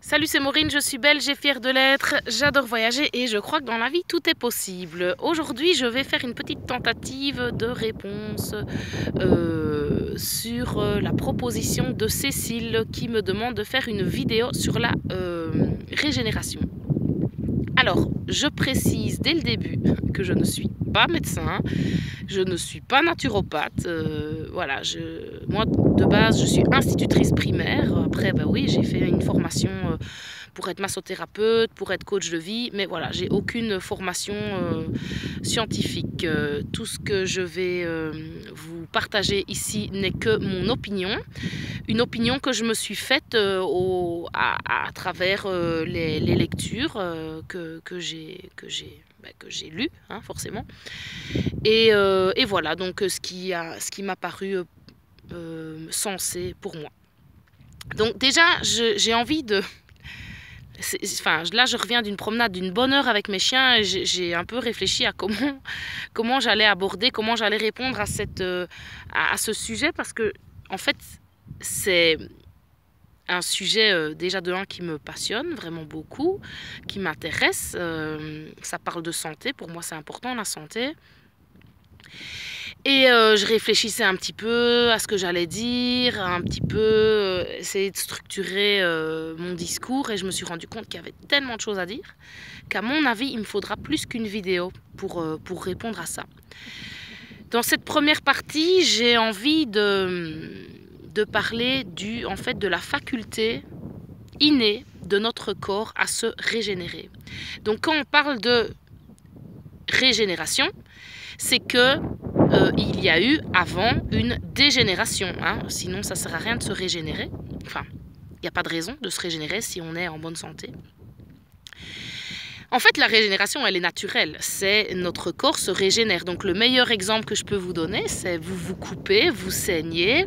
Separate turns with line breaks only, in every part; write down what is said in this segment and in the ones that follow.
Salut, c'est Maureen, je suis belge et fière de l'être. J'adore voyager et je crois que dans la vie, tout est possible. Aujourd'hui, je vais faire une petite tentative de réponse sur la proposition de Cécile qui me demande de faire une vidéo sur la régénération. Alors, je précise dès le début que je ne suis pas médecin, je ne suis pas naturopathe. Voilà, moi de base je suis institutrice primaire. Après, bah oui, j'ai fait une formation pour être massothérapeute, pour être coach de vie, mais voilà, j'ai aucune formation scientifique. Tout ce que je vais vous partager ici n'est que mon opinion. Une opinion que je me suis faite à travers les lectures que j'ai lues, hein, forcément. Et voilà, donc ce qui m'a paru sensé pour moi. Donc déjà, j'ai envie de... Enfin, là, je reviens d'une promenade d'une bonne heure avec mes chiens et j'ai un peu réfléchi à comment j'allais aborder, comment j'allais répondre à ce sujet, parce que, en fait, c'est un sujet déjà de un qui me passionne vraiment beaucoup, qui m'intéresse. Ça parle de santé, pour moi c'est important la santé. Et je réfléchissais un petit peu à ce que j'allais dire, un petit peu essayer de structurer mon discours, et je me suis rendu compte qu'il y avait tellement de choses à dire qu'à mon avis il me faudra plus qu'une vidéo pour répondre à ça. Dans cette première partie, j'ai envie de parler en fait, de la faculté innée de notre corps à se régénérer. Donc quand on parle de régénération, c'est que il y a eu avant une dégénération, hein. Sinon ça sert à rien de se régénérer. Enfin, il n'y a pas de raison de se régénérer si on est en bonne santé. En fait, la régénération, elle est naturelle. C'est notre corps se régénère. Donc le meilleur exemple que je peux vous donner, c'est vous vous coupez, vous saignez,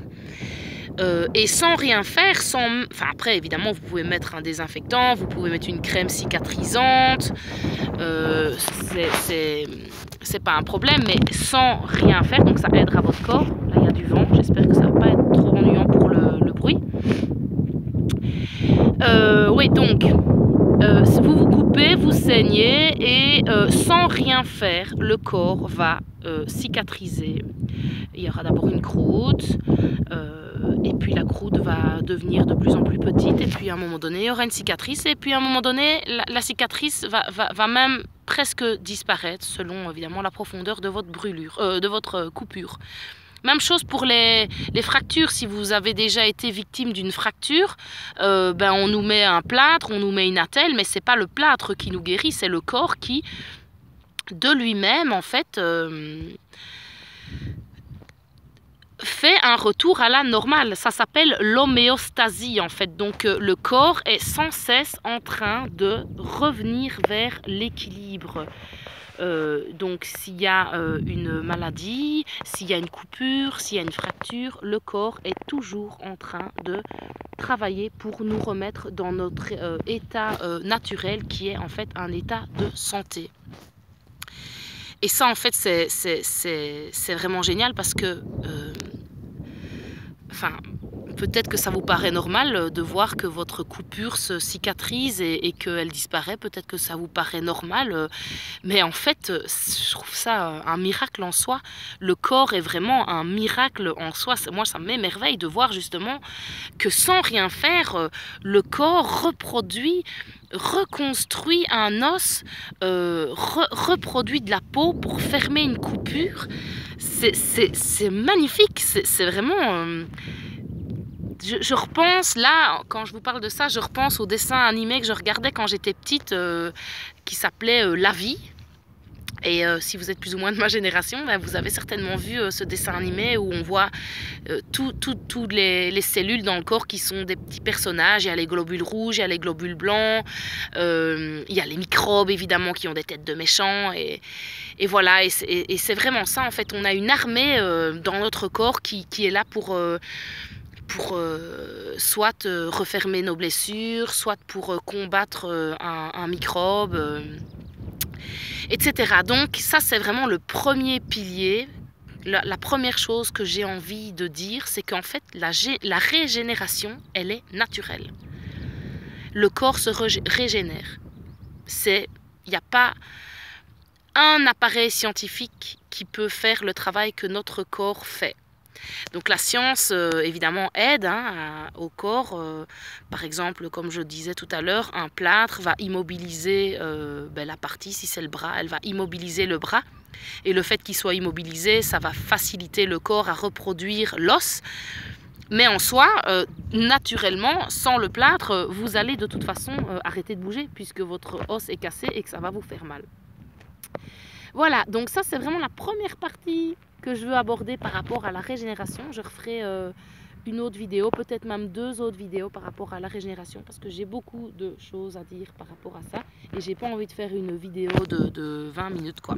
et sans rien faire, enfin après évidemment vous pouvez mettre un désinfectant, vous pouvez mettre une crème cicatrisante, c'est pas un problème, mais sans rien faire, donc ça aidera votre corps. Là il y a du vent, j'espère que ça va pas être trop ennuyant pour le bruit. Oui, donc vous vous coupez, vous saignez, et sans rien faire, le corps va cicatriser. Il y aura d'abord une croûte, et puis la croûte va devenir de plus en plus petite, et puis à un moment donné il y aura une cicatrice, et puis à un moment donné la cicatrice va même presque disparaître, selon évidemment la profondeur de votre brûlure, de votre coupure. Même chose pour les fractures. Si vous avez déjà été victime d'une fracture, on nous met un plâtre, on nous met une attelle, mais c'est pas le plâtre qui nous guérit, c'est le corps qui, de lui-même, en fait, fait un retour à la normale. Ça s'appelle l'homéostasie, en fait. Donc le corps est sans cesse en train de revenir vers l'équilibre. Donc s'il y a une maladie, s'il y a une coupure, s'il y a une fracture, le corps est toujours en train de travailler pour nous remettre dans notre état naturel, qui est en fait un état de santé. Et ça, en fait, c'est vraiment génial, parce que enfin, peut-être que ça vous paraît normal de voir que votre coupure se cicatrise et qu'elle disparaît. Peut-être que ça vous paraît normal. Mais en fait, je trouve ça un miracle en soi. Le corps est vraiment un miracle en soi. Moi, ça m'émerveille de voir justement que sans rien faire, le corps reconstruit un os, reproduit de la peau pour fermer une coupure. C'est magnifique, c'est vraiment... Je repense, là, quand je vous parle de ça, je repense au dessin animé que je regardais quand j'étais petite, qui s'appelait La Vie. Et si vous êtes plus ou moins de ma génération, vous avez certainement vu ce dessin animé où on voit toutes les cellules dans le corps qui sont des petits personnages. Il y a les globules rouges, il y a les globules blancs, il y a les microbes évidemment qui ont des têtes de méchants. Et voilà, et c'est vraiment ça, en fait. On a une armée dans notre corps qui est là pour soit refermer nos blessures, soit pour combattre un microbe, etc. Donc ça, c'est vraiment le premier pilier. La première chose que j'ai envie de dire, c'est qu'en fait la régénération, elle est naturelle. le corps se régénère. Il n'y a pas un appareil scientifique qui peut faire le travail que notre corps fait. Donc la science, évidemment, aide au corps. Par exemple, comme je disais tout à l'heure, un plâtre va immobiliser la partie, si c'est le bras, elle va immobiliser le bras. Et le fait qu'il soit immobilisé, ça va faciliter le corps à reproduire l'os. Mais en soi, naturellement, sans le plâtre, vous allez de toute façon arrêter de bouger puisque votre os est cassé et que ça va vous faire mal. Voilà, donc ça c'est vraiment la première partie que je veux aborder par rapport à la régénération. Je referai une autre vidéo, peut-être même 2 autres vidéos par rapport à la régénération parce que j'ai beaucoup de choses à dire par rapport à ça et j'ai pas envie de faire une vidéo de 20 minutes quoi.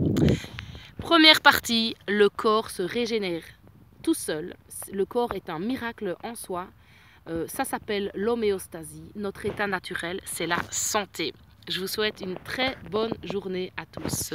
Première partie, le corps se régénère tout seul. Le corps est un miracle en soi. Ça s'appelle l'homéostasie. Notre état naturel, c'est la santé. Je vous souhaite une très bonne journée à tous.